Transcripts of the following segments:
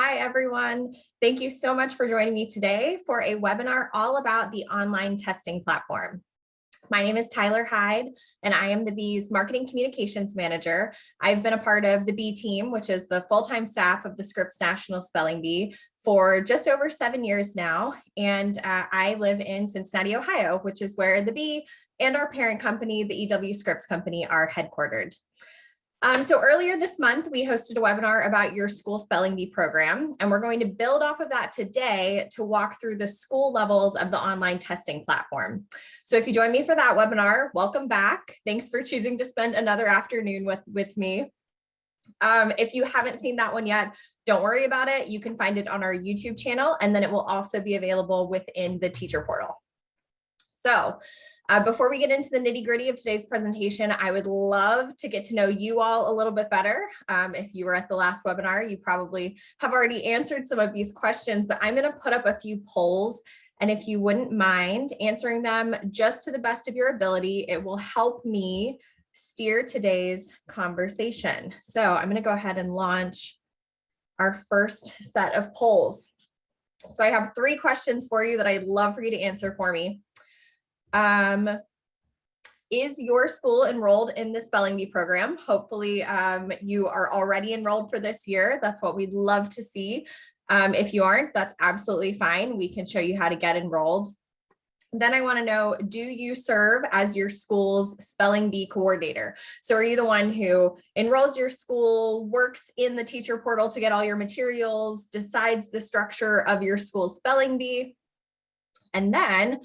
Hi, everyone. Thank you so much for joining me today for a webinar all about the online testing platform. My name is Tyler Hyde, and I am the Bee's Marketing Communications Manager. I've been a part of the Bee team, which is the full-time staff of the Scripps National Spelling Bee, for just over 7 years now. And I live in Cincinnati, Ohio, which is where the Bee and our parent company, the EW Scripps Company, are headquartered. So earlier this month, we hosted a webinar about your school spelling bee program, and we're going to build off of that today to walk through the school levels of the online testing platform. So if you join me for that webinar, welcome back. Thanks for choosing to spend another afternoon with me. If you haven't seen that one yet, don't worry about it. You can find it on our YouTube channel, and then it will also be available within the teacher portal. So before we get into the nitty-gritty of today's presentation, I would love to get to know you all a little bit better. If you were at the last webinar, you probably have already answered some of these questions, but I'm going to put up a few polls. And if you wouldn't mind answering them just to the best of your ability, it will help me steer today's conversation. So I'm going to go ahead and launch our first set of polls. So I have 3 questions for you that I'd love for you to answer for me. Is your school enrolled in the spelling bee program? Hopefully you are already enrolled for this year. That's what we'd love to see. If you aren't, that's absolutely fine. We can show you how to get enrolled. Then I want to know, do you serve as your school's spelling bee coordinator? So are you the one who enrolls your school, works in the teacher portal to get all your materials, decides the structure of your school's spelling bee? And then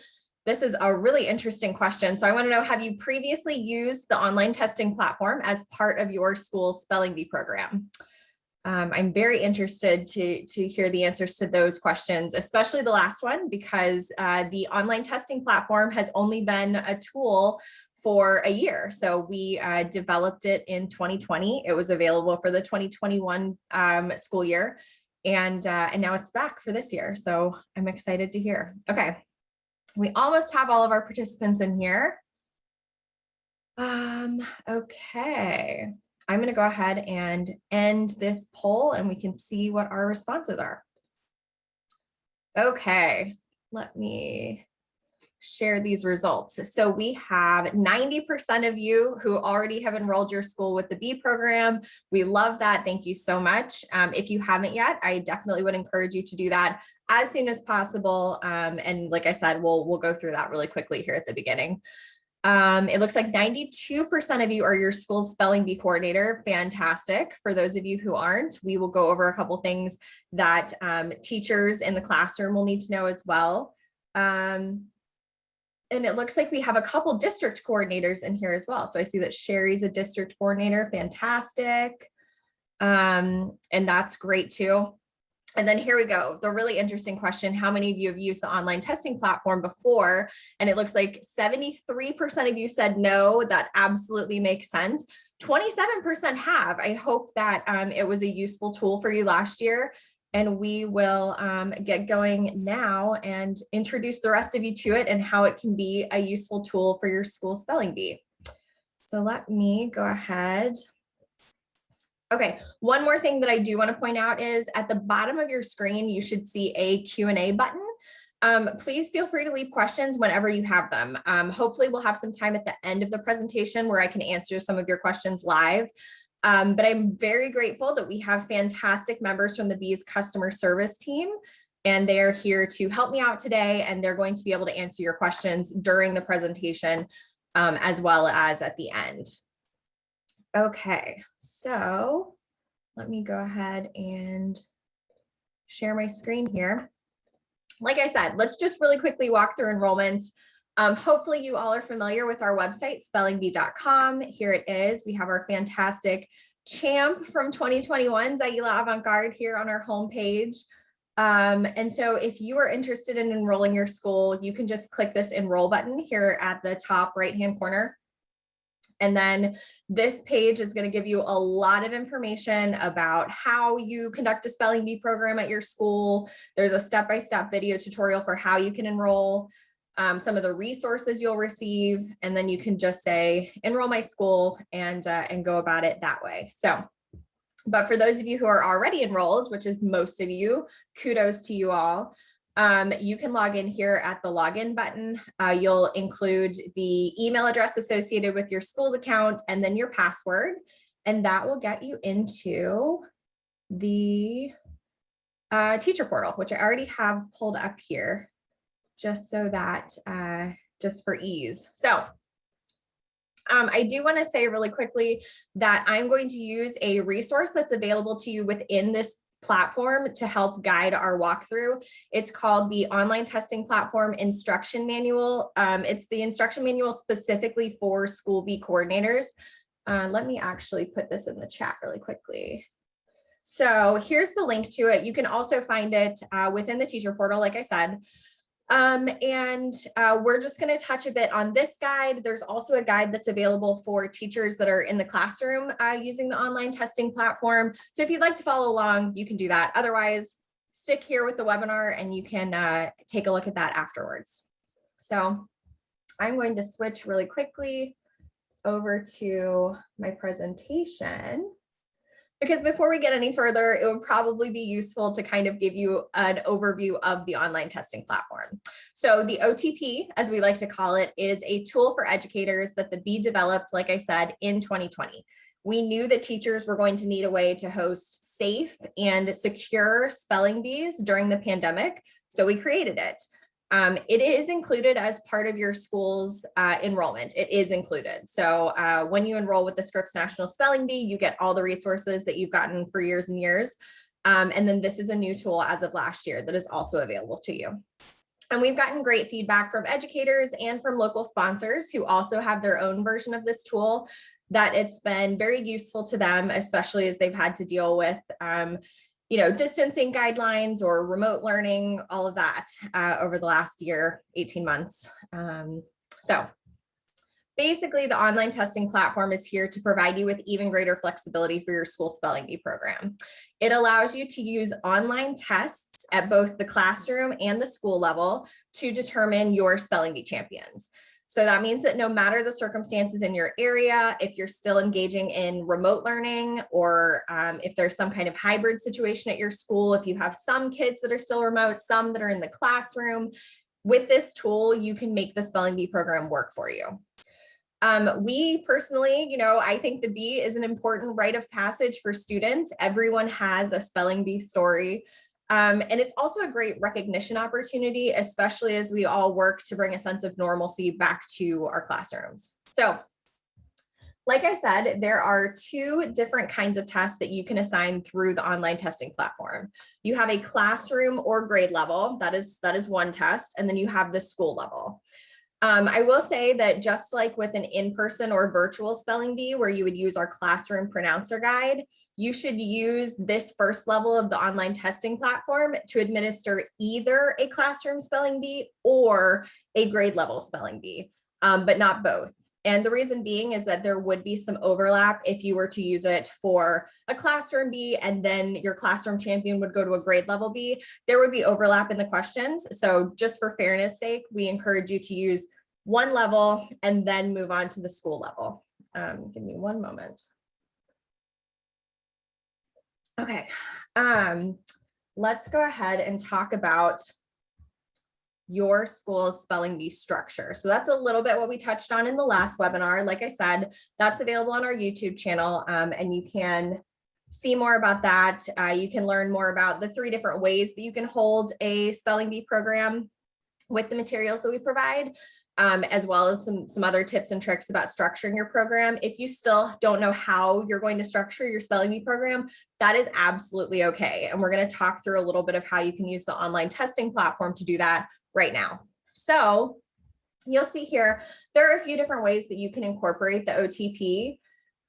this is a really interesting question. So I want to know, have you previously used the online testing platform as part of your school's spelling bee program? I'm very interested to hear the answers to those questions, especially the last one, because the online testing platform has only been a tool for a year. So we developed it in 2020. It was available for the 2021 school year, and now it's back for this year. So I'm excited to hear. Okay. We almost have all of our participants in here. Okay, I'm going to go ahead and end this poll and we can see what our responses are. Okay, let me share these results. So we have 90% of you who already have enrolled your school with the Bee program. We love that. Thank you so much. If you haven't yet, I definitely would encourage you to do that as soon as possible. And like I said, we'll go through that really quickly here at the beginning. It looks like 92% of you are your school's spelling bee coordinator. Fantastic. For those of you who aren't, we will go over a couple things that teachers in the classroom will need to know as well. And it looks like we have a couple district coordinators in here as well. So I see that Sherry's a district coordinator. Fantastic. And that's great too. And then here we go. The really interesting question, how many of you have used the online testing platform before? And it looks like 73% of you said no. That absolutely makes sense. 27% have. I hope that it was a useful tool for you last year. And we will get going now and introduce the rest of you to it and how it can be a useful tool for your school spelling bee. So let me go ahead. Okay, one more thing that I do want to point out is at the bottom of your screen, you should see a Q&A button. Please feel free to leave questions whenever you have them. Hopefully we'll have some time at the end of the presentation where I can answer some of your questions live. But I'm very grateful that we have fantastic members from the Bee's customer service team, and they are here to help me out today, and they're going to be able to answer your questions during the presentation as well as at the end. Okay, so let me go ahead and share my screen here. Like I said, let's just really quickly walk through enrollment. Hopefully you all are familiar with our website, spellingbee.com. Here it is. We have our fantastic champ from 2021, Zaila Avant-Garde, here on our homepage. And so if you are interested in enrolling your school, you can just click this enroll button here at the top right-hand corner. And then this page is going to give you a lot of information about how you conduct a spelling bee program at your school. There's a step-by-step video tutorial for how you can enroll, some of the resources you'll receive, and then you can just say, enroll my school and go about it that way. So But for those of you who are already enrolled, which is most of you, kudos to you all. You can log in here at the login button. You'll include the email address associated with your school's account and then your password, and that will get you into the teacher portal, which I already have pulled up here just so that, just for ease. So I do want to say really quickly that I'm going to use a resource that's available to you within this platform to help guide our walkthrough. It's called the Online Testing Platform Instruction Manual. It's the instruction manual specifically for School Bee coordinators. Let me actually put this in the chat really quickly. So here's the link to it. You can also find it within the teacher portal, like I said. We're just going to touch a bit on this guide. There's also a guide that's available for teachers that are in the classroom using the online testing platform. So if you'd like to follow along, you can do that. Otherwise, stick here with the webinar and you can take a look at that afterwards. So I'm going to switch really quickly over to my presentation, because before we get any further, it would probably be useful to kind of give you an overview of the online testing platform. So the OTP, as we like to call it, is a tool for educators that the Bee developed, like I said, in 2020. We knew that teachers were going to need a way to host safe and secure spelling bees during the pandemic, so we created it. It is included as part of your school's enrollment. It is included. So when you enroll with the Scripps National Spelling Bee, you get all the resources that you've gotten for years and years. And then this is a new tool as of last year that is also available to you. And we've gotten great feedback from educators and from local sponsors who also have their own version of this tool, that it's been very useful to them, especially as they've had to deal with distancing guidelines or remote learning, all of that over the last year, 18 months. So basically, the online testing platform is here to provide you with even greater flexibility for your school spelling bee program. It allows you to use online tests at both the classroom and the school level to determine your spelling bee champions. So that means that no matter the circumstances in your area, if you're still engaging in remote learning, or if there's some kind of hybrid situation at your school, if you have some kids that are still remote, some that are in the classroom, with this tool, you can make the spelling bee program work for you. We personally, I think the bee is an important rite of passage for students. Everyone has a spelling bee story. And it's also a great recognition opportunity, especially as we all work to bring a sense of normalcy back to our classrooms. So, like I said, there are two different kinds of tests that you can assign through the online testing platform. You have a classroom or grade level, that is one test, and then you have the school level. I will say that just like with an in-person or virtual spelling bee where you would use our classroom pronouncer guide, you should use this first level of the online testing platform to administer either a classroom spelling bee or a grade level spelling bee, but not both. And the reason being is that there would be some overlap if you were to use it for a classroom bee and then your classroom champion would go to a grade level bee. There would be overlap in the questions. So just for fairness sake, we encourage you to use one level and then move on to the school level. Give me one moment. Okay, let's go ahead and talk about your school's spelling bee structure. So that's a little bit what we touched on in the last webinar. Like I said, that's available on our YouTube channel, and you can see more about that. You can learn more about the 3 different ways that you can hold a spelling bee program with the materials that we provide, as well as some other tips and tricks about structuring your program. If you still don't know how you're going to structure your spelling bee program, that is absolutely okay. And we're going to talk through a little bit of how you can use the online testing platform to do that right now. So you'll see here, there are a few different ways that you can incorporate the OTP.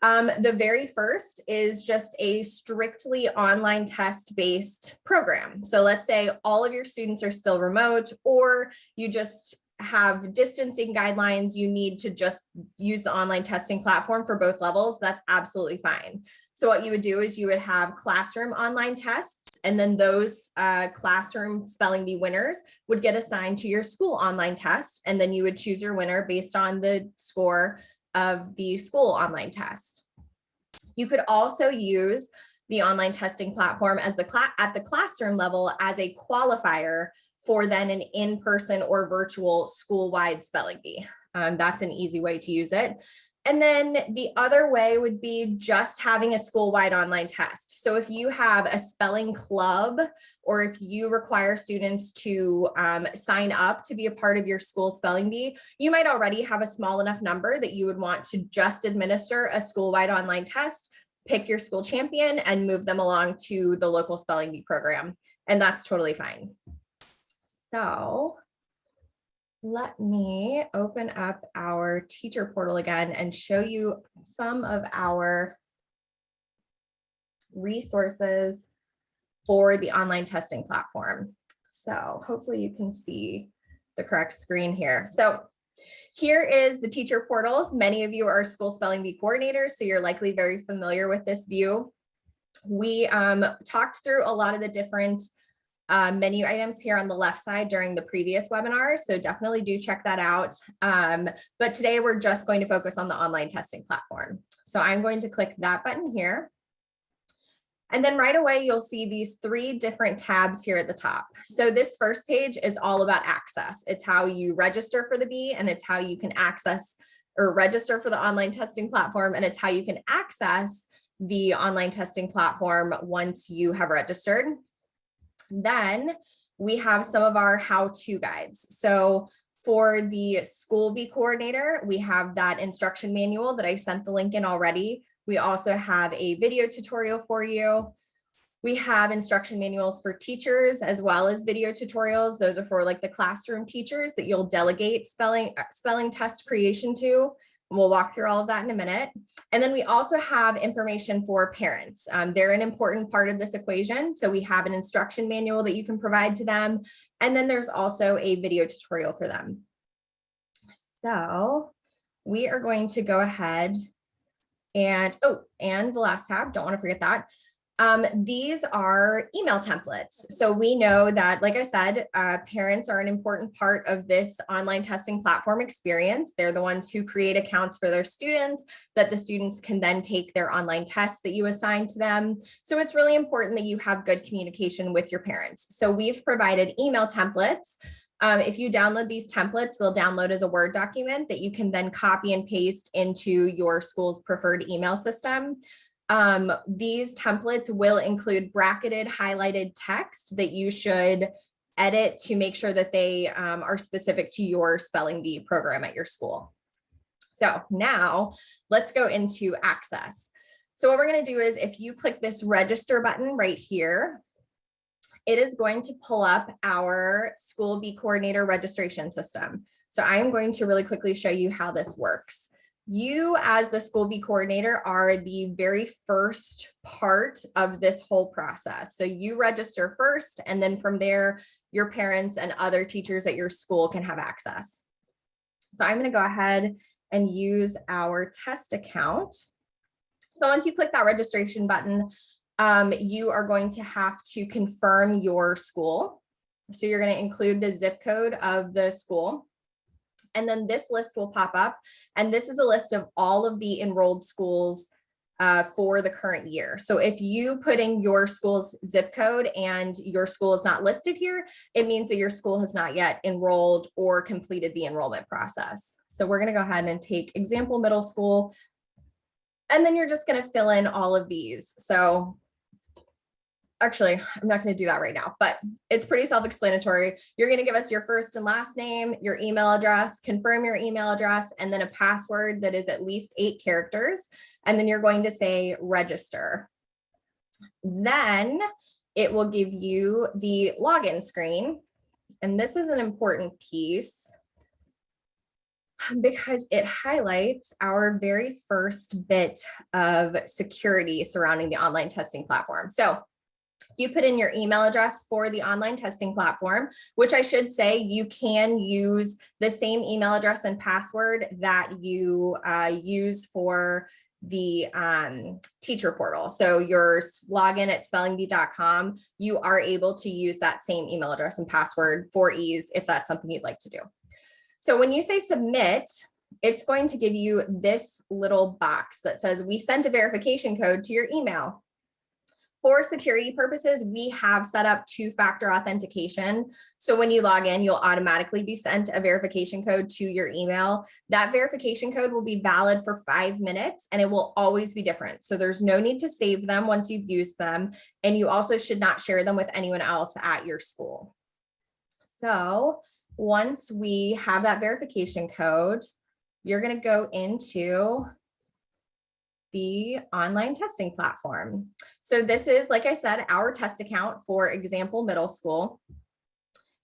The very first is just a strictly online test-based program. So let's say all of your students are still remote, or you just have distancing guidelines, you need to just use the online testing platform for both levels. That's absolutely fine. So what you would do is you would have classroom online tests, and then those classroom spelling bee winners would get assigned to your school online test, and then you would choose your winner based on the score of the school online test. You could also use the online testing platform as at the classroom level as a qualifier for then an in-person or virtual school-wide spelling bee. That's an easy way to use it. And then the other way would be just having a school-wide online test. So if you have a spelling club, or if you require students to sign up to be a part of your school spelling bee, you might already have a small enough number that you would want to just administer a school-wide online test, pick your school champion, and move them along to the local spelling bee program. And that's totally fine. So let me open up our teacher portal again and show you some of our resources for the online testing platform. So hopefully you can see the correct screen here. So here is the teacher portals. Many of you are school spelling bee coordinators, so you're likely very familiar with this view. We talked through a lot of the different menu items here on the left side during the previous webinar, so definitely do check that out. But today we're just going to focus on the online testing platform. So I'm going to click that button here. And then right away, you'll see these 3 different tabs here at the top. So this first page is all about access. It's how you register for the bee, and it's how you can access or register for the online testing platform, and it's how you can access the online testing platform once you have registered. Then we have some of our how-to guides. So for the school bee coordinator, we have that instruction manual that I sent the link in already. We also have a video tutorial for you. We have instruction manuals for teachers as well as video tutorials. Those are for like the classroom teachers that you'll delegate spelling test creation to. We'll walk through all of that in a minute. And then we also have information for parents. They're an important part of this equation. So we have an instruction manual that you can provide to them. And then there's also a video tutorial for them. So we are going to go ahead and, and the last tab, don't want to forget that. These are email templates. So we know that, like I said, parents are an important part of this online testing platform experience. They're the ones who create accounts for their students that the students can then take their online tests that you assign to them. So it's really important that you have good communication with your parents. So we've provided email templates. If you download these templates, they'll download as a Word document that you can then copy and paste into your school's preferred email system. These templates will include bracketed, highlighted text that you should edit to make sure that they are specific to your spelling bee program at your school. So now let's go into access. So what we're going to do is if you click this register button right here, it is going to pull up our school bee coordinator registration system. So I am going to really quickly show you how this works. You as the school bee coordinator are the very first part of this whole process. So you register first, and then from there, your parents and other teachers at your school can have access. So I'm going to go ahead and use our test account. So once you click that registration button, you are going to have to confirm your school. So you're going to include the zip code of the school. And then this list will pop up. And this is a list of all of the enrolled schools for the current year. So if you put in your school's zip code and your school is not listed here, it means that your school has not yet enrolled or completed the enrollment process. So we're going to go ahead and take example middle school. And then you're just going to fill in all of these. So actually, I'm not going to do that right now, but it's pretty self-explanatory. You're going to give us your first and last name, your email address, confirm your email address, and then a password that is at least 8 characters. And then you're going to say register. Then it will give you the login screen. And this is an important piece because it highlights our very first bit of security surrounding the online testing platform. So you put in your email address for the online testing platform, which I should say you can use the same email address and password that you use for the teacher portal. So your login at spellingbee.com, you are able to use that same email address and password for ease if that's something you'd like to do. So when you say submit, it's going to give you this little box that says we sent a verification code to your email. For security purposes, we have set up two-factor authentication. So when you log in, you'll automatically be sent a verification code to your email. That verification code will be valid for 5 minutes and it will always be different. So there's no need to save them once you've used them. And you also should not share them with anyone else at your school. So once we have that verification code, you're going to go into the online testing platform. So this is, like I said, our test account for Example Middle School.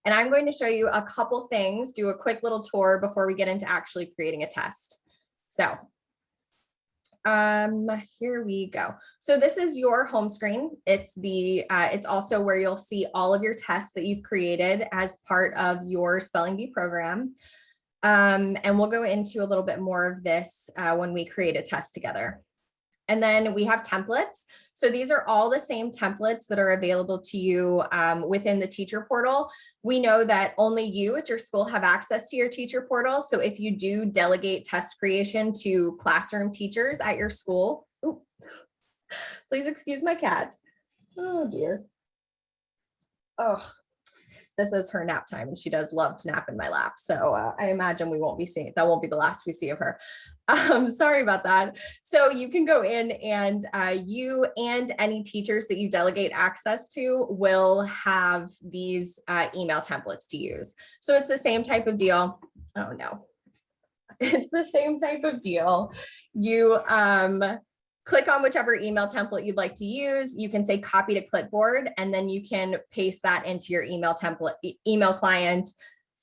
And I'm going to show you a couple things, do a quick little tour before we get into actually creating a test. So here we go. So this is your home screen. It's also where you'll see all of your tests that you've created as part of your Spelling Bee program. And we'll go into a little bit more of this when we create a test together. And then we have templates. So these are all the same templates that are available to you within the teacher portal. We know that only you at your school have access to your teacher portal. So if you do delegate test creation to classroom teachers at your school, ooh, please excuse my cat. Oh dear. Oh, this is her nap time and she does love to nap in my lap. So I imagine we won't be seeing, that won't be the last we see of her. Sorry about that. So you can go in and you and any teachers that you delegate access to will have these email templates to use. So it's the same type of deal. Oh no, it's the same type of deal. You click on whichever email template you'd like to use. You can say copy to clipboard, and then you can paste that into your email template, email client,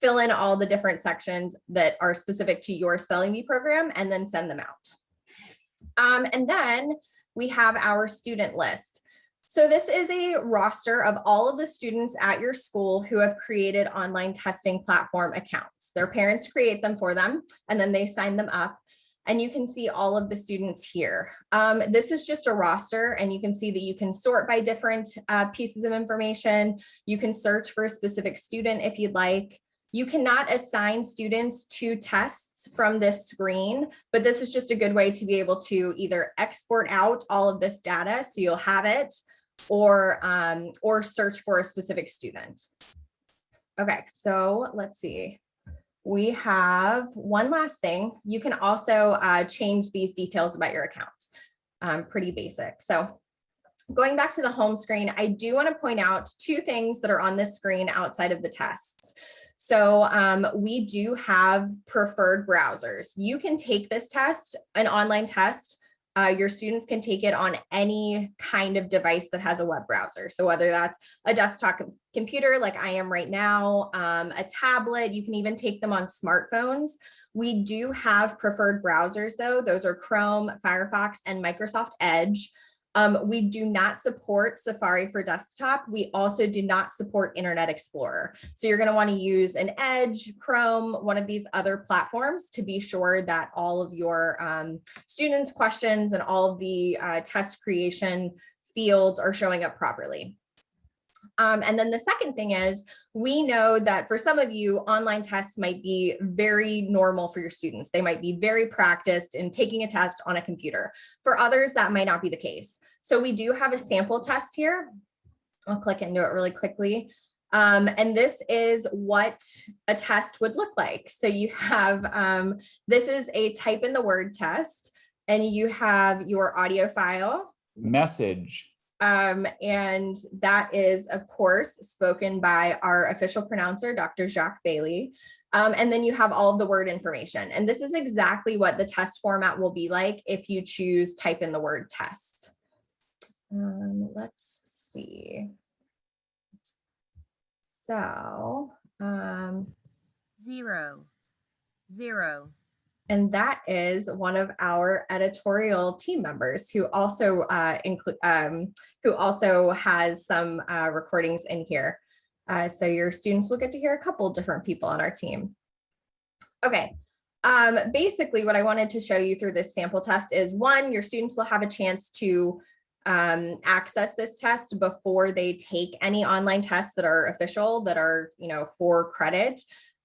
fill in all the different sections that are specific to your Spelling Bee program, and then send them out. And then we have our student list. So this is a roster of all of the students at your school who have created online testing platform accounts. Their parents create them for them, and then they sign them up. And you can see all of the students here. This is just a roster, and you can see that you can sort by different pieces of information. You can search for a specific student if you'd like. You cannot assign students to tests from this screen, but this is just a good way to be able to either export out all of this data so you'll have it, or search for a specific student. Okay, so let's see. We have one last thing. You can also change these details about your account. Pretty basic. So going back to the home screen, I do want to point out two things that are on this screen outside of the tests. So we do have preferred browsers. You can take this test, an online test. Your students can take it on any kind of device that has a web browser. So whether that's a desktop computer like I am right now, a tablet, you can even take them on smartphones. We do have preferred browsers though. Those are Chrome, Firefox, and Microsoft Edge. We do not support Safari for desktop. We also do not support Internet Explorer. So you're going to want to use an Edge, Chrome, one of these other platforms to be sure that all of your students' questions and all of the test creation fields are showing up properly. And then the second thing is, we know that for some of you, online tests might be very normal for your students. They might be very practiced in taking a test on a computer. For others, that might not be the case. So we do have a sample test here. I'll click into it really quickly. And this is what a test would look like. So you have, this is a type in the word test, and you have your audio file. Message. And that is, of course, spoken by our official pronouncer, Dr. Jacques Bailey. And then you have all of the word information. And this is exactly what the test format will be like if you choose type in the word test. Let's see. So, 0, 0. And that is one of our editorial team members who also has some recordings in here. So your students will get to hear a couple different people on our team. Okay. Basically, what I wanted to show you through this sample test is, one, your students will have a chance to access this test before they take any online tests that are official, that are, for credit,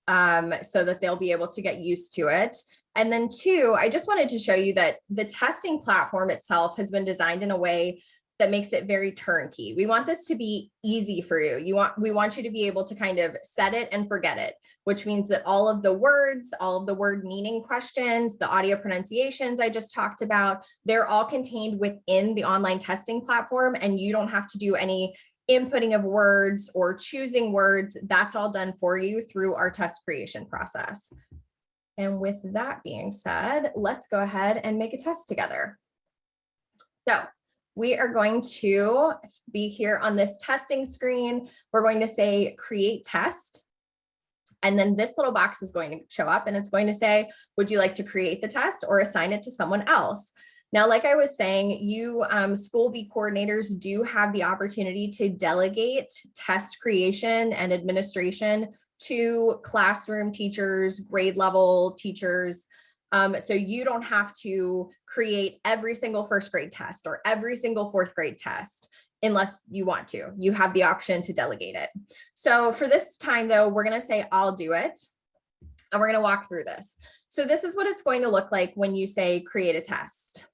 so that they'll be able to get used to it. And then two, I just wanted to show you that the testing platform itself has been designed in a way that makes it very turnkey. We want this to be easy for you. We want you to be able to kind of set it and forget it, which means that all of the words, all of the word meaning questions, the audio pronunciations I just talked about, they're all contained within the online testing platform, and you don't have to do any inputting of words or choosing words. That's all done for you through our test creation process. And with that being said, let's go ahead and make a test together. So we are going to be here on this testing screen. We're going to say create test. And then this little box is going to show up and it's going to say, would you like to create the test or assign it to someone else? Now, like I was saying, you School Bee coordinators do have the opportunity to delegate test creation and administration to classroom teachers, grade level teachers. So you don't have to create every single first grade test or every single fourth grade test unless you want to. You have the option to delegate it. So for this time though, we're going to say, I'll do it. And we're going to walk through this. So this is what it's going to look like when you say create a test.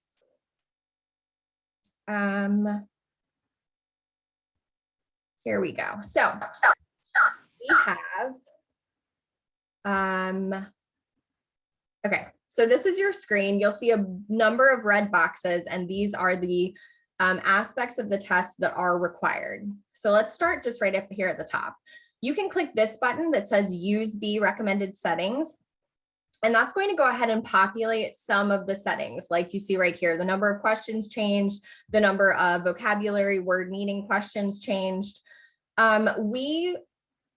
Here we go. So we have, okay. So this is your screen. You'll see a number of red boxes, and these are the aspects of the test that are required. So let's start just right up here at the top. You can click this button that says use Bee recommended settings. And that's going to go ahead and populate some of the settings. Like you see right here, the number of questions changed, the number of vocabulary word meaning questions changed. We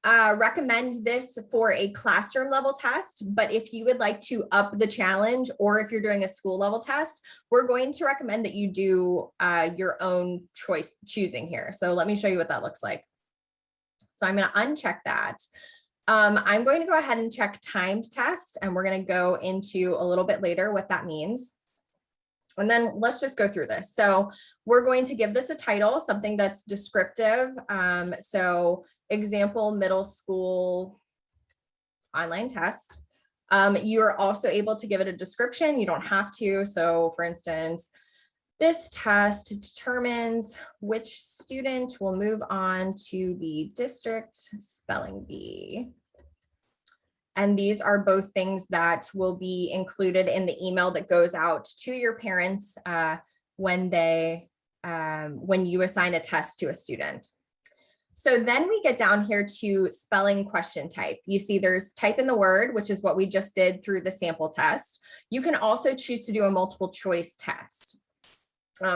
recommend this for a classroom level test, but if you would like to up the challenge, or if you're doing a school level test, we're going to recommend that you do your own choosing here. So let me show you what that looks like. So I'm going to uncheck that. I'm going to go ahead and check timed test, and we're going to go into a little bit later what that means. And then let's just go through this. So we're going to give this a title, something that's descriptive. So example, middle school online test. You're also able to give it a description. You don't have to. So for instance, this test determines which student will move on to the district spelling bee. And these are both things that will be included in the email that goes out to your parents when you assign a test to a student. So then we get down here to spelling question type. You see there's type in the word, which is what we just did through the sample test. You can also choose to do a multiple choice test.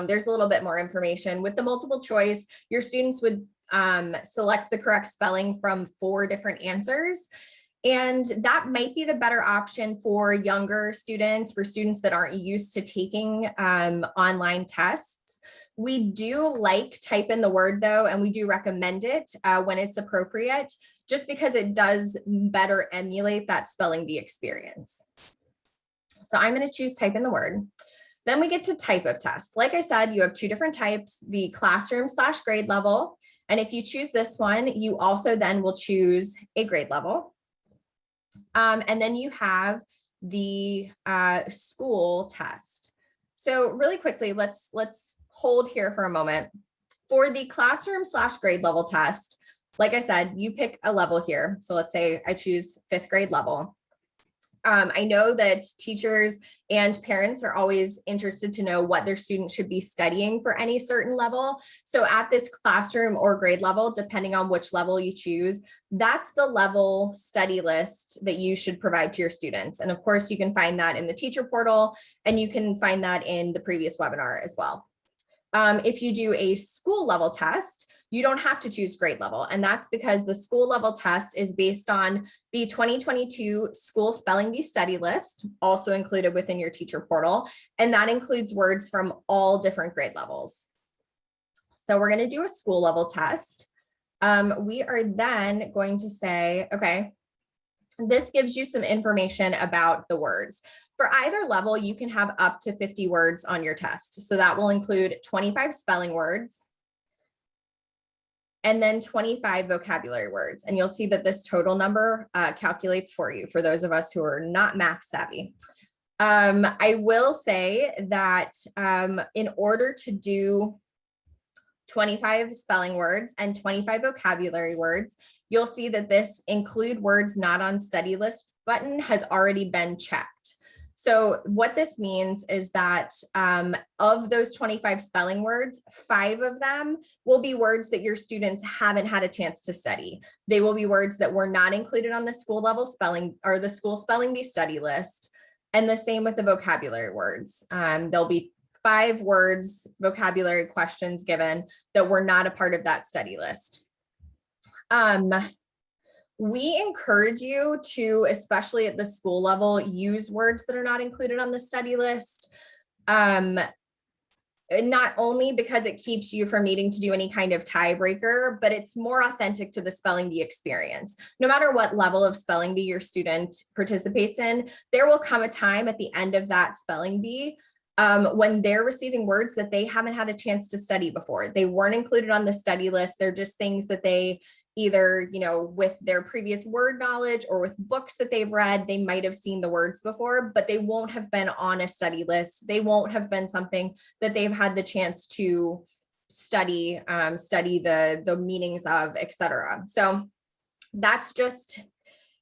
There's a little bit more information. With the multiple choice, your students would select the correct spelling from 4 different answers. And that might be the better option for younger students, for students that aren't used to taking online tests. We do like type in the word though, and we do recommend it when it's appropriate, just because it does better emulate that spelling bee experience. So I'm going to choose type in the word. Then we get to type of test. Like I said, you have 2 different types, the classroom/grade level. And if you choose this one, you also then will choose a grade level. And then you have the school test. So really quickly, let's hold here for a moment. For the classroom/grade level test, like I said, you pick a level here. So let's say I choose 5th grade level. I know that teachers and parents are always interested to know what their students should be studying for any certain level. So at this classroom or grade level, depending on which level you choose, that's the level study list that you should provide to your students. And of course, you can find that in the teacher portal, and you can find that in the previous webinar as well. If you do a school level test, you don't have to choose grade level. And that's because the school level test is based on the 2022 school spelling bee study list, also included within your teacher portal. And that includes words from all different grade levels. So we're going to do a school level test. We are then going to say, okay, this gives you some information about the words. For either level, you can have up to 50 words on your test. So that will include 25 spelling words and then 25 vocabulary words. And you'll see that this total number calculates for you, for those of us who are not math savvy. I will say that in order to do 25 spelling words, and 25 vocabulary words, you'll see that this include words not on study list button has already been checked. So what this means is that of those 25 spelling words, 5 of them will be words that your students haven't had a chance to study. They will be words that were not included on the school level spelling or the school spelling bee study list. And the same with the vocabulary words. There'll be 5 words, vocabulary questions given that were not a part of that study list. We encourage you to, especially at the school level, use words that are not included on the study list. Not only because it keeps you from needing to do any kind of tiebreaker, but it's more authentic to the spelling bee experience. No matter what level of spelling bee your student participates in, there will come a time at the end of that spelling bee when they're receiving words that they haven't had a chance to study before. They weren't included on the study list. They're just things that they either, with their previous word knowledge or with books that they've read, they might have seen the words before, but they won't have been on a study list. They won't have been something that they've had the chance to study, study the meanings of, etc. So that's just,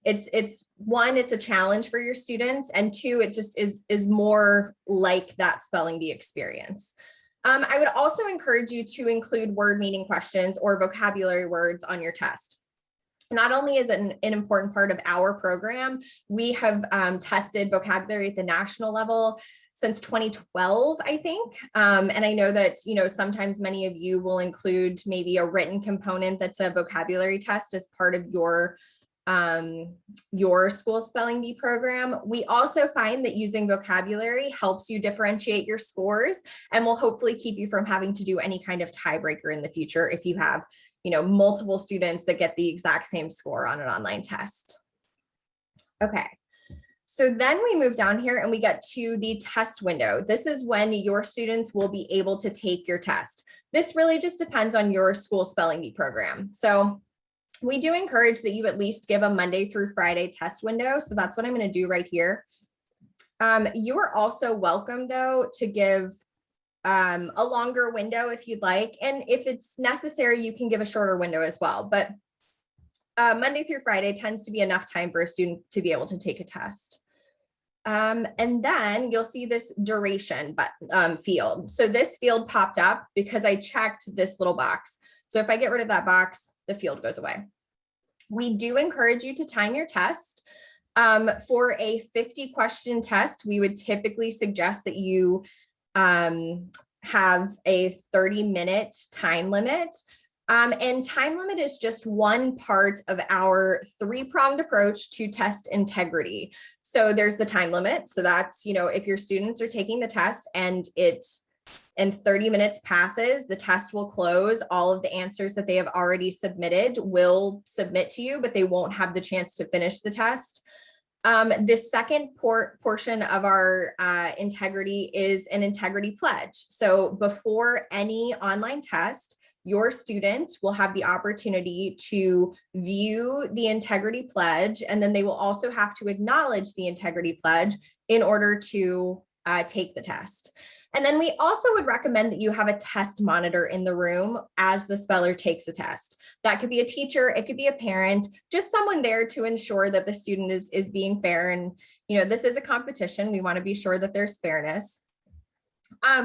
it's one, it's a challenge for your students, and 2, it just is more like that spelling bee experience. I would also encourage you to include word meaning questions or vocabulary words on your test. Not only is it an important part of our program, we have tested vocabulary at the national level since 2012, I think. And I know that, sometimes many of you will include maybe a written component that's a vocabulary test as part of your school spelling bee program. We also find that using vocabulary helps you differentiate your scores and will hopefully keep you from having to do any kind of tiebreaker in the future if you have, multiple students that get the exact same score on an online test. Okay. So then we move down here and we get to the test window. This is when your students will be able to take your test. This really just depends on your school spelling bee program. So we do encourage that you at least give a Monday through Friday test window. So that's what I'm going to do right here. You are also welcome, though, to give a longer window if you'd like. And if it's necessary, you can give a shorter window as well. But Monday through Friday tends to be enough time for a student to be able to take a test. And then you'll see this duration field. So this field popped up because I checked this little box. So if I get rid of that box, the field goes away. We do encourage you to time your test. For a 50 question test, we would typically suggest that you have a 30-minute time limit. And time limit is just one part of our 3-pronged approach to test integrity. So there's the time limit. So that's, if your students are taking the test and 30 minutes passes, the test will close. All of the answers that they have already submitted will submit to you, but they won't have the chance to finish the test. The second portion of our integrity is an integrity pledge. So before any online test, your student will have the opportunity to view the integrity pledge, and then they will also have to acknowledge the integrity pledge in order to take the test. And then we also would recommend that you have a test monitor in the room as the speller takes a test. That could be a teacher, it could be a parent, just someone there to ensure that the student is being fair. And, this is a competition. We want to be sure that there's fairness.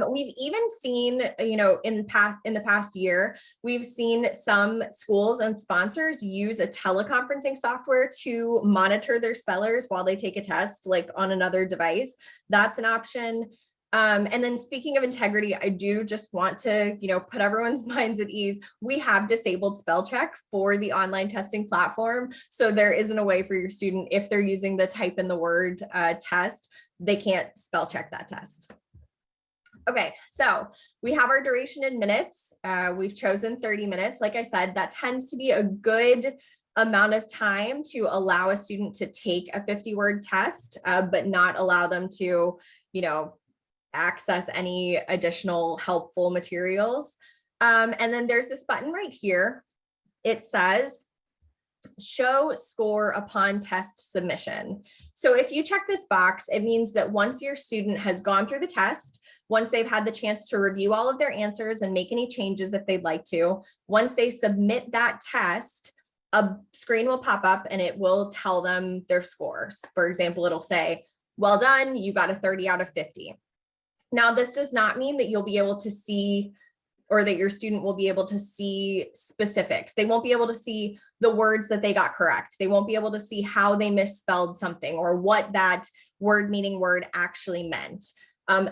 We've even seen, in the past year, we've seen some schools and sponsors use a teleconferencing software to monitor their spellers while they take a test, like on another device. That's an option. And then speaking of integrity, I do just want to, put everyone's minds at ease. We have disabled spell check for the online testing platform. So there isn't a way for your student, if they're using the type in the word test, they can't spell check that test. Okay, so we have our duration in minutes. We've chosen 30 minutes. Like I said, that tends to be a good amount of time to allow a student to take a 50-word test, but not allow them to, access any additional helpful materials. And then there's this button right here. It says, show score upon test submission. So if you check this box, it means that once your student has gone through the test, once they've had the chance to review all of their answers and make any changes if they'd like to, once they submit that test, a screen will pop up and it will tell them their scores. For example, it'll say, well done, you got a 30 out of 50. Now, this does not mean that you'll be able to see, or that your student will be able to see specifics. They won't be able to see the words that they got correct. They won't be able to see how they misspelled something or what that word meaning word actually meant.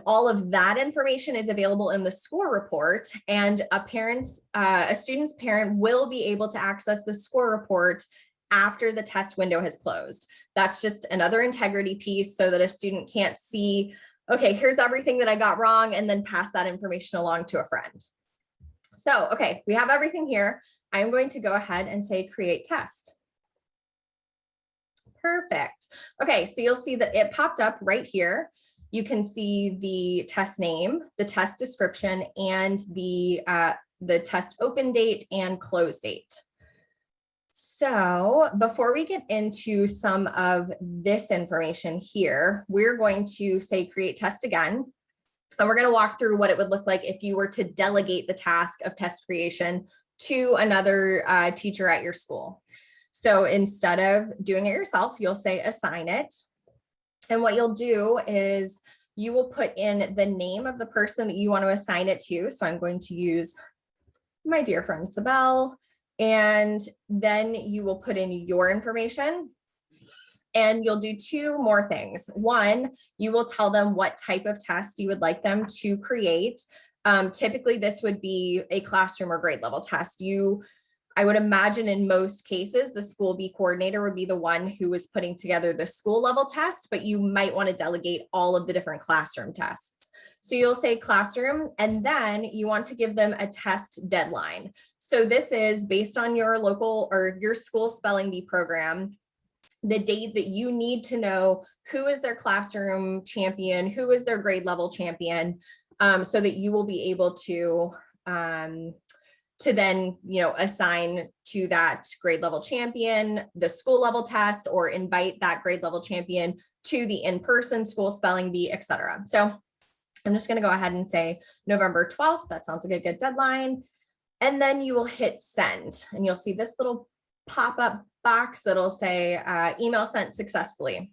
All of that information is available in the score report, and a student's parent will be able to access the score report after the test window has closed. That's just another integrity piece so that a student can't see, okay, here's everything that I got wrong, and then pass that information along to a friend. So, okay, we have everything here. I'm going to go ahead and say create test. Perfect. Okay, so you'll see that it popped up right here. You can see the test name, the test description, and the test open date and close date. So before we get into some of this information here, we're going to say create test again. And we're going to walk through what it would look like if you were to delegate the task of test creation to another teacher at your school. So instead of doing it yourself, you'll say assign it. And what you'll do is you will put in the name of the person that you want to assign it to. So I'm going to use my dear friend Sabelle, and then you will put in your information. And you'll do two more things. One, you will tell them what type of test you would like them to create. Typically, this would be a classroom or grade level test. I would imagine in most cases, the school bee coordinator would be the one who is putting together the school level test, but you might want to delegate all of the different classroom tests. So you'll say classroom, and then you want to give them a test deadline. So this is based on your local or your school spelling bee program, the date that you need to know who is their classroom champion, who is their grade level champion, so that you will be able to then, assign to that grade level champion the school level test, or invite that grade level champion to the in-person school spelling bee, etc. So I'm just going to go ahead and say November 12th. That sounds like a good deadline. And then you will hit send, and you'll see this little pop-up box that'll say email sent successfully.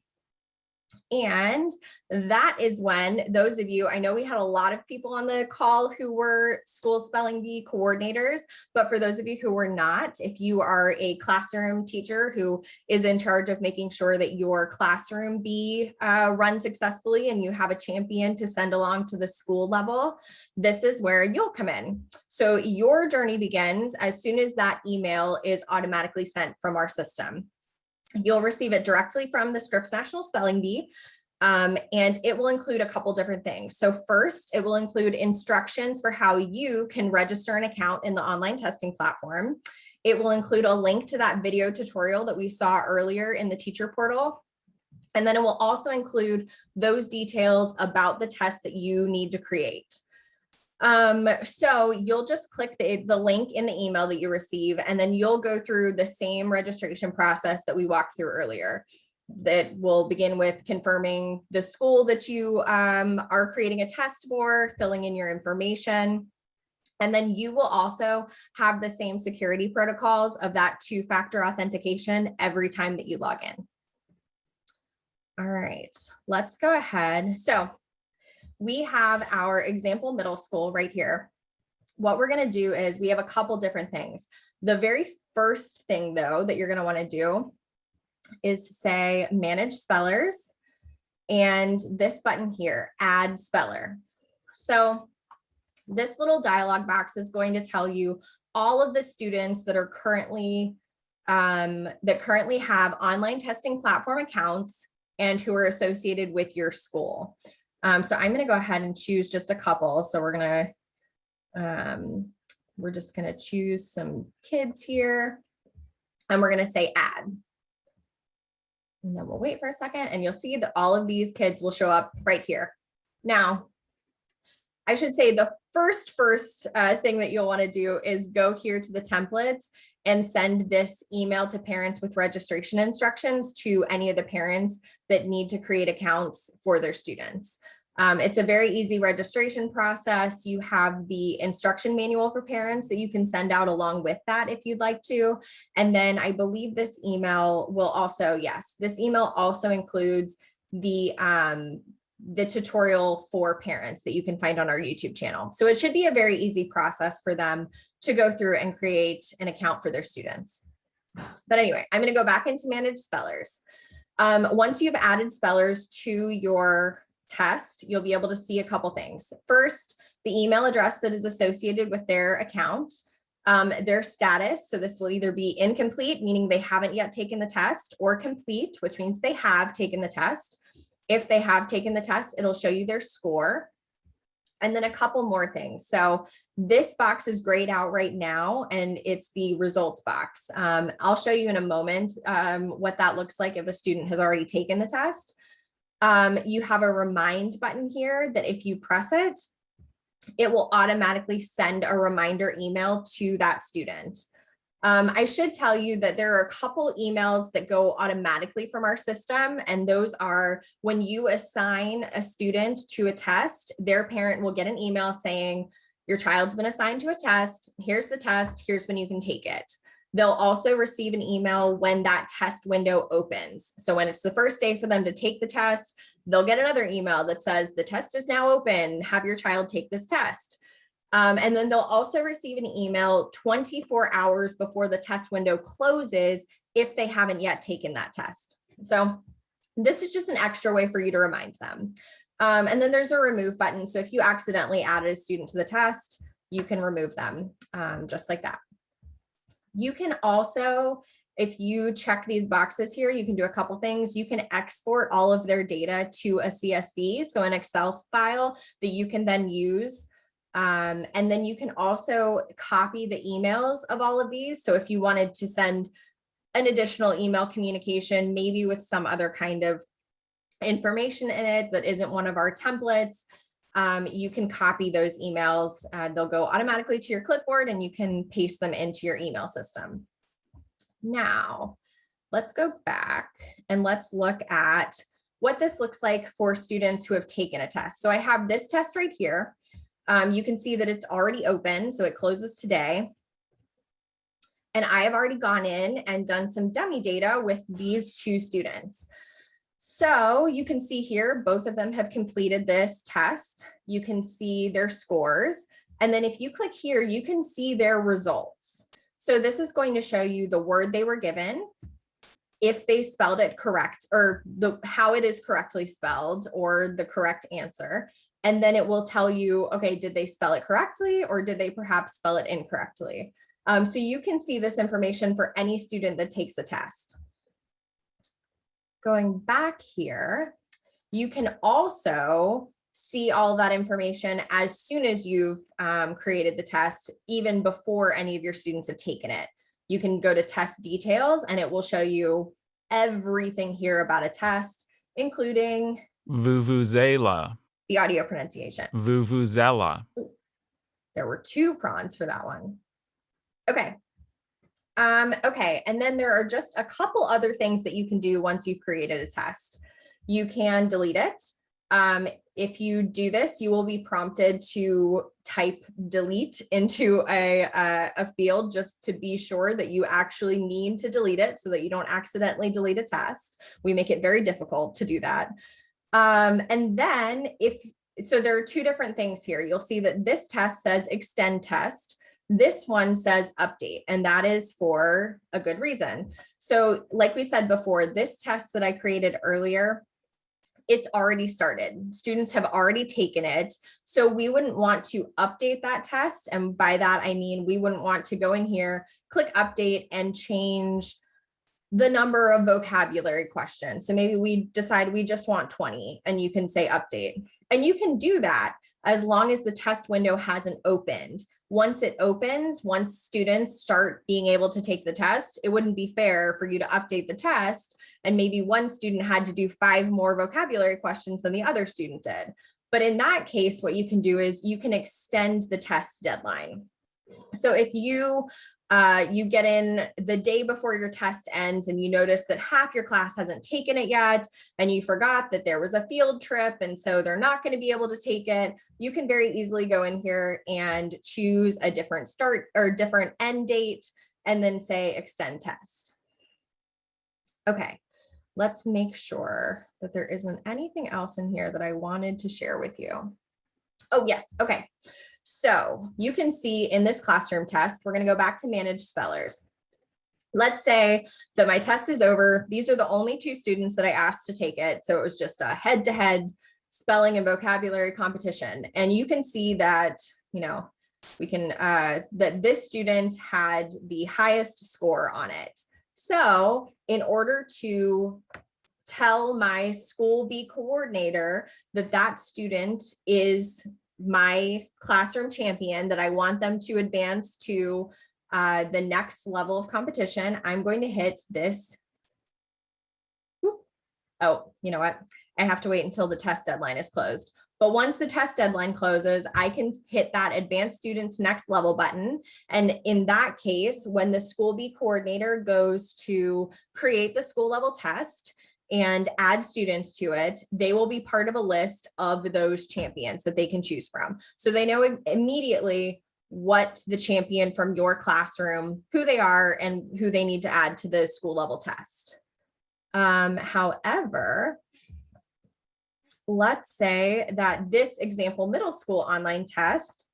And that is when those of you, I know we had a lot of people on the call who were school spelling bee coordinators, but for those of you who were not, if you are a classroom teacher who is in charge of making sure that your classroom bee runs successfully and you have a champion to send along to the school level, this is where you'll come in. So your journey begins as soon as that email is automatically sent from our system. You'll receive it directly from the Scripps National Spelling Bee, and it will include a couple different things. So first, it will include instructions for how you can register an account in the online testing platform. It will include a link to that video tutorial that we saw earlier in the teacher portal. And then it will also include those details about the test that you need to create. So you'll just click the link in the email that you receive, and then you'll go through the same registration process that we walked through earlier. That will begin with confirming the school that you are creating a test for, filling in your information. And then you will also have the same security protocols of that two-factor authentication every time that you log in. All right, let's go ahead. So we have our example middle school right here. What we're going to do is we have a couple different things. The very first thing, though, that you're going to want to do is say manage spellers, and this button here, add speller. So this little dialog box is going to tell you all of the students that are currently have online testing platform accounts and who are associated with your school. So I'm going to go ahead and choose just a couple. So we're just going to choose some kids here, and we're going to say add. And then we'll wait for a second, and you'll see that all of these kids will show up right here. Now, I should say the first thing that you'll want to do is go here to the templates and send this email to parents with registration instructions to any of the parents that need to create accounts for their students. It's a very easy registration process. You have the instruction manual for parents that you can send out along with that if you'd like to. And then I believe this email will also, yes, this email also includes the tutorial for parents that you can find on our YouTube channel. So it should be a very easy process for them to go through and create an account for their students. But anyway, I'm going to go back into manage spellers. Once you've added spellers to your test, you'll be able to see a couple things. First, the email address that is associated with their account, their status. So this will either be incomplete, meaning they haven't yet taken the test, or complete, which means they have taken the test. If they have taken the test, it'll show you their score. And then a couple more things. So this box is grayed out right now, and it's the results box. I'll show you in a moment what that looks like if a student has already taken the test. You have a remind button here that if you press it, it will automatically send a reminder email to that student. I should tell you that there are a couple emails that go automatically from our system, and those are when you assign a student to a test, their parent will get an email saying, your child's been assigned to a test, here's the test, here's when you can take it. They'll also receive an email when that test window opens. So when it's the first day for them to take the test, they'll get another email that says the test is now open, have your child take this test. And then they'll also receive an email 24 hours before the test window closes if they haven't yet taken that test. So this is just an extra way for you to remind them. And then there's a remove button. So if you accidentally added a student to the test, you can remove them just like that. You can also, if you check these boxes here, you can do a couple things. You can export all of their data to a CSV, so an Excel file that you can then use. And then you can also copy the emails of all of these. So if you wanted to send an additional email communication, maybe with some other kind of information in it that isn't one of our templates, you can copy those emails. They'll go automatically to your clipboard and you can paste them into your email system. Now, let's go back and let's look at what this looks like for students who have taken a test. So I have this test right here. You can see that it's already open, so it closes today. And I have already gone in and done some dummy data with these two students. So you can see here, both of them have completed this test. You can see their scores. And then if you click here, you can see their results. So this is going to show you the word they were given, if they spelled it correct, or how it is correctly spelled, or the correct answer. And then it will tell you, okay, did they spell it correctly, or did they perhaps spell it incorrectly? So you can see this information for any student that takes the test. Going back here, you can also see all of that information as soon as you've created the test, even before any of your students have taken it. You can go to test details and it will show you everything here about a test, including Vuvuzela. the audio pronunciation. Vuvuzela. Ooh, there were two prawns for that one. Okay. Okay, and then there are just a couple other things that you can do once you've created a test. You can delete it. If you do this, you will be prompted to type delete into a field just to be sure that you actually need to delete it so that you don't accidentally delete a test. We make it very difficult to do that. And then so there are two different things here. You'll see that this test says extend test. This one says update, and that is for a good reason. So like we said before, this test that I created earlier, it's already started. Students have already taken it. So we wouldn't want to update that test. And by that, I mean, we wouldn't want to go in here, click update and change the number of vocabulary questions. So maybe we decide we just want 20 and you can say update. And you can do that as long as the test window hasn't opened. Once it opens, once students start being able to take the test, it wouldn't be fair for you to update the test and maybe one student had to do 5 more vocabulary questions than the other student did. But in that case, what you can do is you can extend the test deadline. So if you You get in the day before your test ends and you notice that half your class hasn't taken it yet, and you forgot that there was a field trip and so they're not going to be able to take it. You can very easily go in here and choose a different start or different end date and then say extend test. Okay, let's make sure that there isn't anything else in here that I wanted to share with you. Oh, yes. Okay. So you can see in this classroom test, we're going to go back to manage spellers. Let's say that my test is over. These are the only 2 students that I asked to take it. So it was just a head-to-head spelling and vocabulary competition. And you can see that, you know, we can, that this student had the highest score on it. So in order to tell my school bee coordinator that that student is my classroom champion, that I want them to advance to the next level of competition, I'm going to hit this. Whoop. Oh, you know what? I have to wait until the test deadline is closed. But once the test deadline closes, I can hit that advanced student to next level button. And in that case, when the school bee coordinator goes to create the school level test and add students to it, they will be part of a list of those champions that they can choose from. So they know immediately what the champion from your classroom, who they are and who they need to add to the school level test. However, let's say that this example middle school online test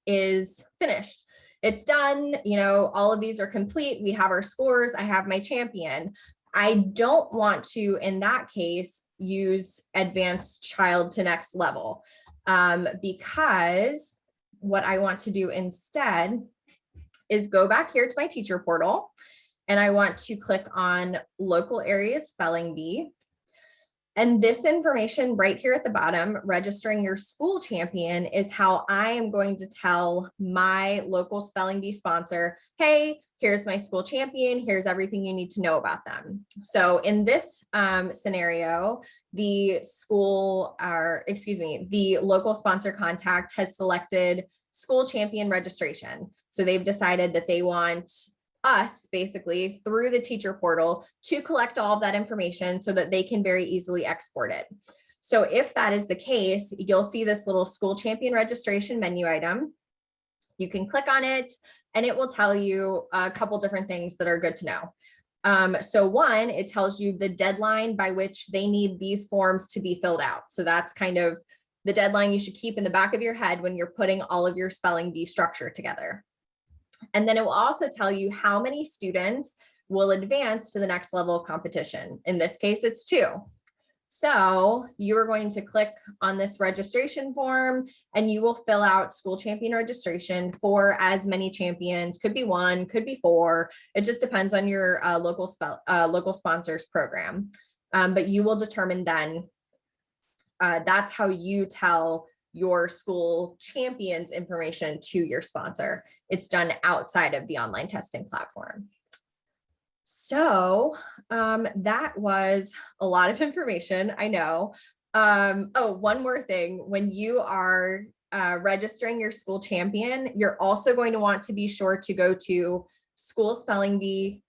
is finished. It's done, you know, all of these are complete. We have our scores. I have my champion. I don't want to, in that case, use advanced child to next level because what I want to do instead is go back here to my teacher portal and I want to click on local area spelling bee. And this information right here at the bottom, registering your school champion, is how I am going to tell my local spelling bee sponsor, hey, here's my school champion, here's everything you need to know about them. So in this scenario, the local sponsor contact has selected school champion registration. So they've decided that they want us basically through the teacher portal to collect all of that information so that they can very easily export it. So if that is the case, you'll see this little school champion registration menu item. You can click on it and it will tell you a couple different things that are good to know. So one, it tells you the deadline by which they need these forms to be filled out. So that's kind of the deadline you should keep in the back of your head when you're putting all of your spelling bee structure together. And then it will also tell you how many students will advance to the next level of competition. In this case, it's 2. So you are going to click on this registration form and you will fill out school champion registration for as many champions, could be 1, could be 4. It just depends on your local sponsors program. But you will determine then, that's how you tell your school champion's information to your sponsor. It's done outside of the online testing platform. So that was a lot of information, I know. Oh, one more thing. When you are registering your school champion, you're also going to want to be sure to go to School Spelling Bee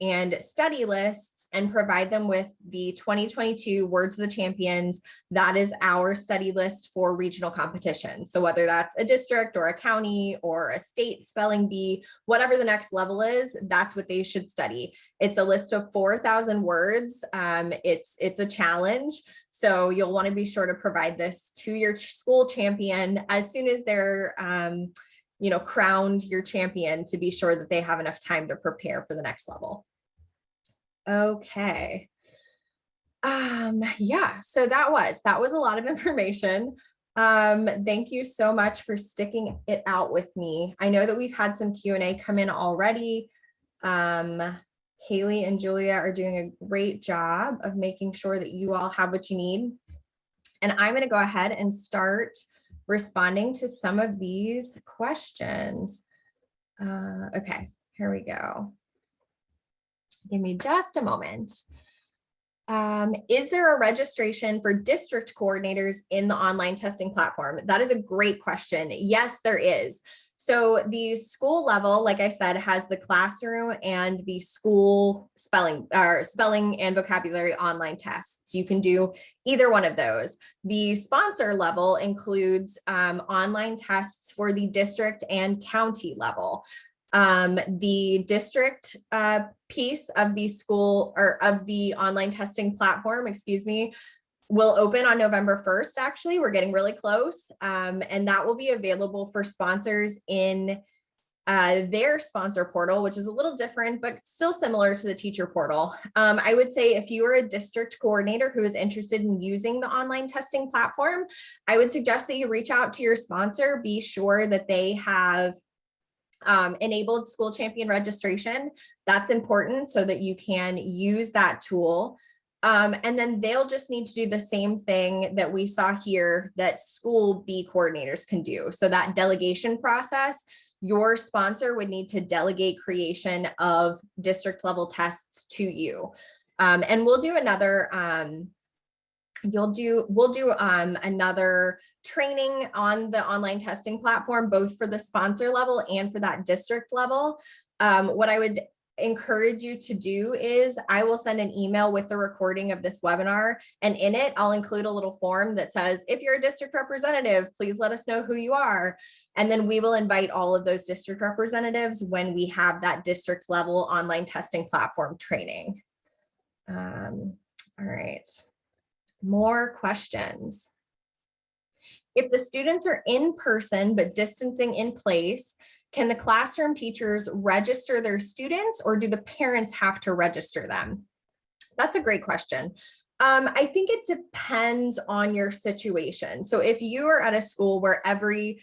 and study lists and provide them with the 2022 Words of the Champions. That is our study list for regional competition. So whether that's a district or a county or a state spelling bee, whatever the next level is, that's what they should study. It's a list of 4,000 words. It's a challenge. So you'll want to be sure to provide this to your school champion as soon as they're crowned your champion, to be sure that they have enough time to prepare for the next level. Okay. Yeah, so that was a lot of information. Thank you so much for sticking it out with me. I know that we've had some Q&A come in already. Haley and Julia are doing a great job of making sure that you all have what you need. And I'm going to go ahead and start responding to some of these questions. Okay, here we go. Give me just a moment. Is there a registration for district coordinators in the online testing platform? That is a great question. Yes, there is. So the school level, like I said, has the classroom and the school spelling and vocabulary online tests. You can do either one of those. The sponsor level includes online tests for the district and county level. The district piece of the school or of the online testing platform, excuse me, will open on November 1st. Actually, we're getting really close. And that will be available for sponsors in their sponsor portal, which is a little different, but still similar to the teacher portal. I would say if you are a district coordinator who is interested in using the online testing platform, I would suggest that you reach out to your sponsor, be sure that they have enabled school champion registration. That's important so that you can use that tool. And then they'll just need to do the same thing that we saw here that school B coordinators can do. So that delegation process, your sponsor would need to delegate creation of district level tests to you. And we'll do another, we'll do another training on the online testing platform, both for the sponsor level and for that district level. What I would encourage you to do is I will send an email with the recording of this webinar, and in it I'll include a little form that says, if you're a district representative, please let us know who you are. And then we will invite all of those district representatives when we have that district level online testing platform training. All right, more questions. If the students are in person but distancing in place, can the classroom teachers register their students, or do the parents have to register them? That's a great question. I think it depends on your situation. So if you are at a school where every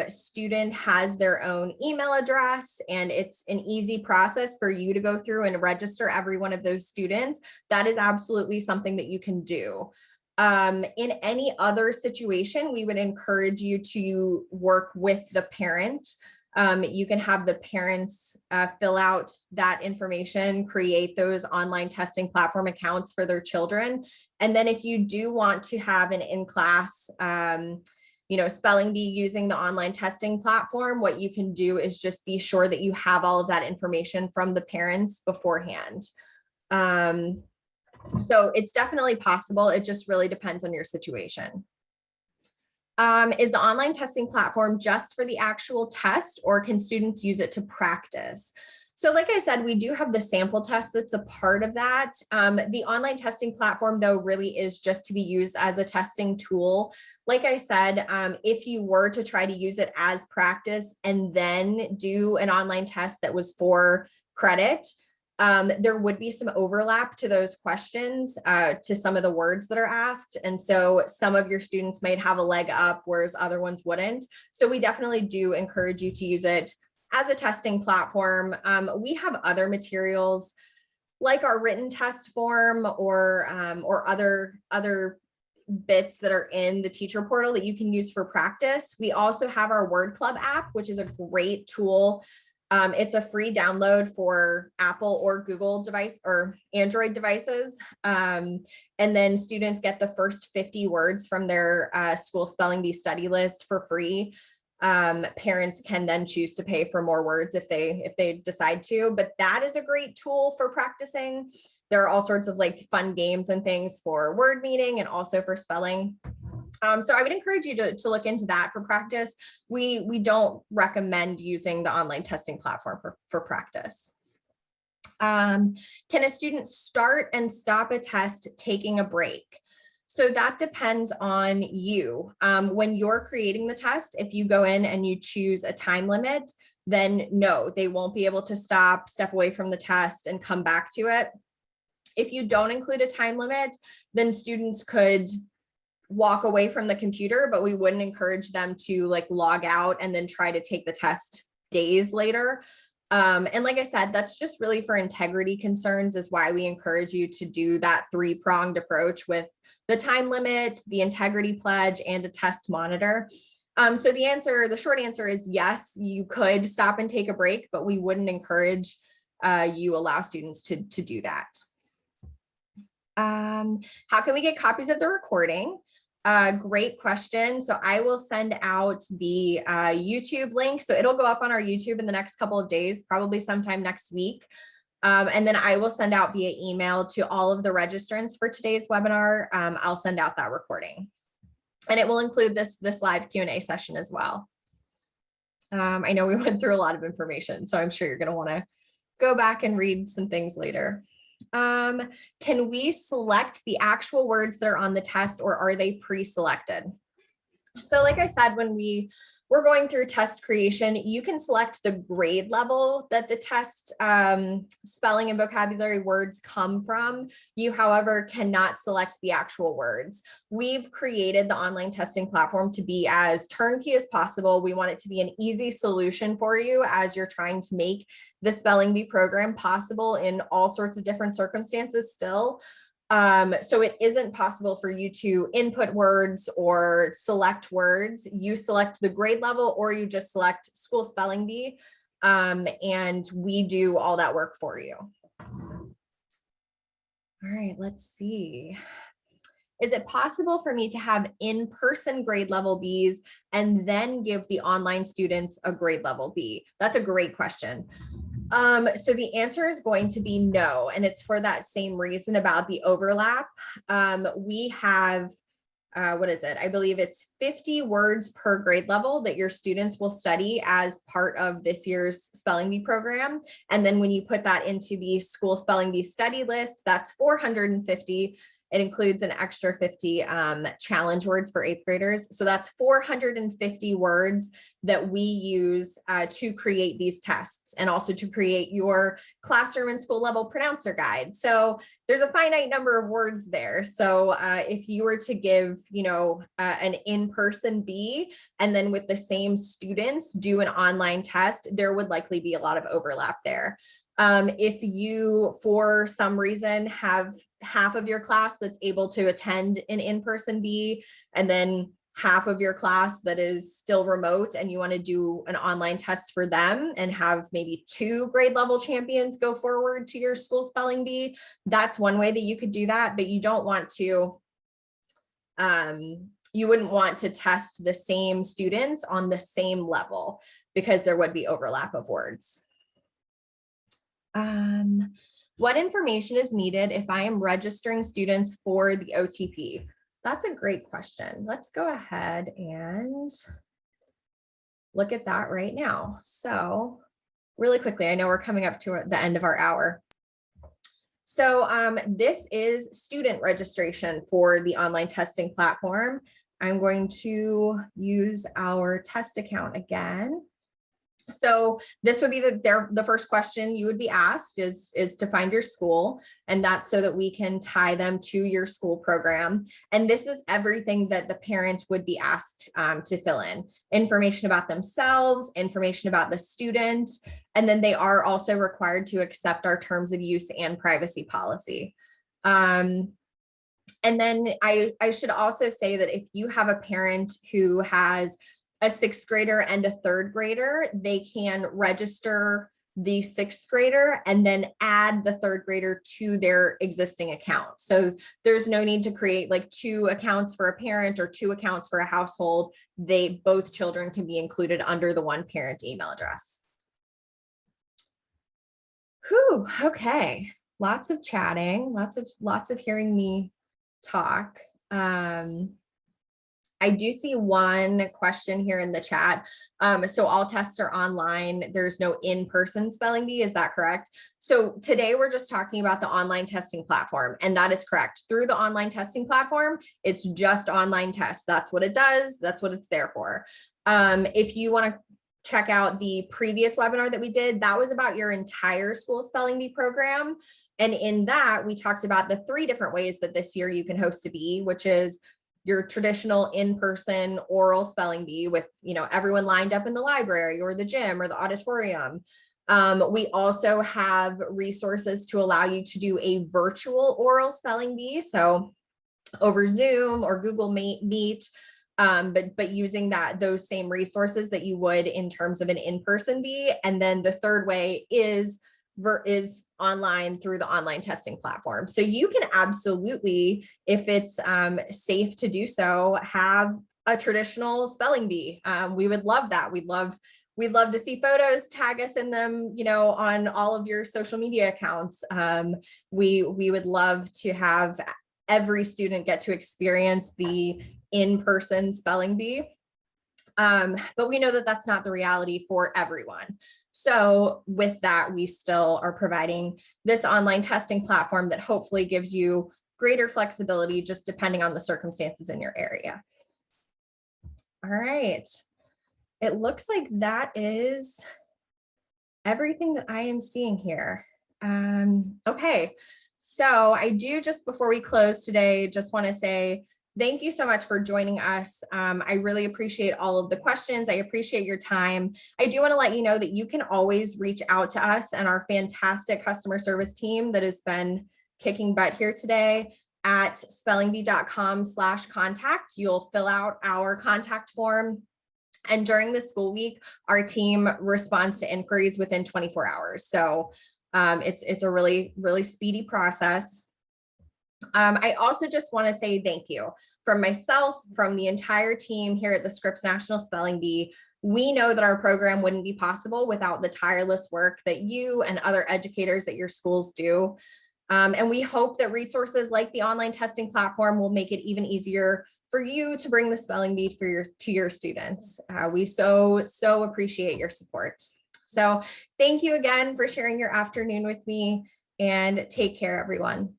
student has their own email address and it's an easy process for you to go through and register every one of those students, that is absolutely something that you can do. In any other situation, we would encourage you to work with the parent. You can have the parents fill out that information, create those online testing platform accounts for their children. And then if you do want to have an in-class, spelling bee using the online testing platform, what you can do is just be sure that you have all of that information from the parents beforehand. So it's definitely possible. It just really depends on your situation. Is the online testing platform just for the actual test, or can students use it to practice? So like I said, we do have the sample test that's a part of that. The online testing platform, though, really is just to be used as a testing tool. Like I said, if you were to try to use it as practice and then do an online test that was for credit, there would be some overlap to those questions, to some of the words that are asked. And so some of your students might have a leg up, whereas other ones wouldn't. So we definitely do encourage you to use it as a testing platform. We have other materials like our written test form or other bits that are in the teacher portal that you can use for practice. We also have our Word Club app, which is a great tool. It's a free download for Apple or Google device or Android devices. And then students get the first 50 words from their school spelling bee study list for free. Parents can then choose to pay for more words if they decide to, but that is a great tool for practicing. There are all sorts of like fun games and things for word meeting and also for spelling. So I would encourage you to look into that for practice. We don't recommend using the online testing platform for practice. Can a student start and stop a test taking a break? So that depends on you. When you're creating the test, if you go in and you choose a time limit, then no, they won't be able to step away from the test and come back to it. If you don't include a time limit, then students could walk away from the computer, but we wouldn't encourage them to like log out and then try to take the test days later. And like I said, that's just really for integrity concerns, is why we encourage you to do that three-pronged approach with the time limit, the integrity pledge, and a test monitor. So the short answer is yes, you could stop and take a break, but we wouldn't encourage you allow students to do that. How can we get copies of the recording? Great question. So I will send out the YouTube link. So it'll go up on our YouTube in the next couple of days, probably sometime next week. And then I will send out via email to all of the registrants for today's webinar. I'll send out that recording. And it will include this live Q&A session as well. I know we went through a lot of information, so I'm sure you're going to want to go back and read some things later. Can we select the actual words that are on the test, or are they pre-selected? So like I said, when we're going through test creation, you can select the grade level that the test spelling and vocabulary words come from. You, however, cannot select the actual words. We've created the online testing platform to be as turnkey as possible. We want it to be an easy solution for you as you're trying to make the Spelling Bee program possible in all sorts of different circumstances still. So it isn't possible for you to input words or select words. You select the grade level, or you just select School Spelling Bee, and we do all that work for you. All right, let's see. Is it possible for me to have in-person grade level Bs and then give the online students a grade level B? That's a great question. So the answer is going to be no, and it's for that same reason about the overlap. We have, what is it? I believe it's 50 words per grade level that your students will study as part of this year's Spelling Bee program. And then when you put that into the School Spelling Bee study list, that's 450. It includes an extra 50 challenge words for 8th graders. So that's 450 words that we use to create these tests, and also to create your classroom and school level pronouncer guide. So there's a finite number of words there. So if you were to give, an in-person B, and then with the same students do an online test, there would likely be a lot of overlap there. If you, for some reason, have half of your class that's able to attend an in-person B, and then half of your class that is still remote, and you want to do an online test for them and have maybe 2 grade level champions go forward to your School Spelling Bee, that's one way that you could do that. But you don't want to, you wouldn't want to test the same students on the same level, because there would be overlap of words. What information is needed if I am registering students for the OTP? That's a great question. Let's go ahead and look at that right now. So really quickly, I know we're coming up to the end of our hour. So this is student registration for the online testing platform. I'm going to use our test account again. So this would be the first question you would be asked is to find your school, and that's so that we can tie them to your school program. And this is everything that the parent would be asked to fill in: information about themselves, information about the student, and then they are also required to accept our terms of use and privacy policy. And then I should also say that if you have a parent who has a 6th grader and a 3rd grader, they can register the 6th grader and then add the 3rd grader to their existing account. So there's no need to create like 2 accounts for a parent or 2 accounts for a household. Both children can be included under the one parent email address. Whew, okay. Lots of chatting, lots of hearing me talk. I do see one question here in the chat. So all tests are online. There's no in-person spelling bee. Is that correct? So today we're just talking about the online testing platform, and that is correct. Through the online testing platform, it's just online tests. That's what it does. That's what it's there for. If you want to check out the previous webinar that we did, that was about your entire School Spelling Bee program. And in that, we talked about the 3 different ways that this year you can host a bee, which is your traditional in-person oral spelling bee with, everyone lined up in the library or the gym or the auditorium. We also have resources to allow you to do a virtual oral spelling bee. So over Zoom or Google Meet, but using those same resources that you would in terms of an in-person bee. And then the third way is is online through the online testing platform. So you can absolutely, if it's safe to do so, have a traditional spelling bee. We would love that. We'd love to see photos, tag us in them, on all of your social media accounts. We would love to have every student get to experience the in-person spelling bee. But we know that that's not the reality for everyone. So with that, we still are providing this online testing platform that hopefully gives you greater flexibility just depending on the circumstances in your area. All right. It looks like that is everything that I am seeing here. Okay. So I do, just before we close today, just want to say thank you so much for joining us. I really appreciate all of the questions. I appreciate your time. I do want to let you know that you can always reach out to us and our fantastic customer service team that has been kicking butt here today at spellingbee.com/contact. You'll fill out our contact form. And during the school week, our team responds to inquiries within 24 hours. So it's a really, really speedy process. I also just want to say thank you from myself, from the entire team here at the Scripps National Spelling Bee. We know that our program wouldn't be possible without the tireless work that you and other educators at your schools do. And we hope that resources like the online testing platform will make it even easier for you to bring the spelling bee to your students. We so appreciate your support. So thank you again for sharing your afternoon with me, and take care, everyone.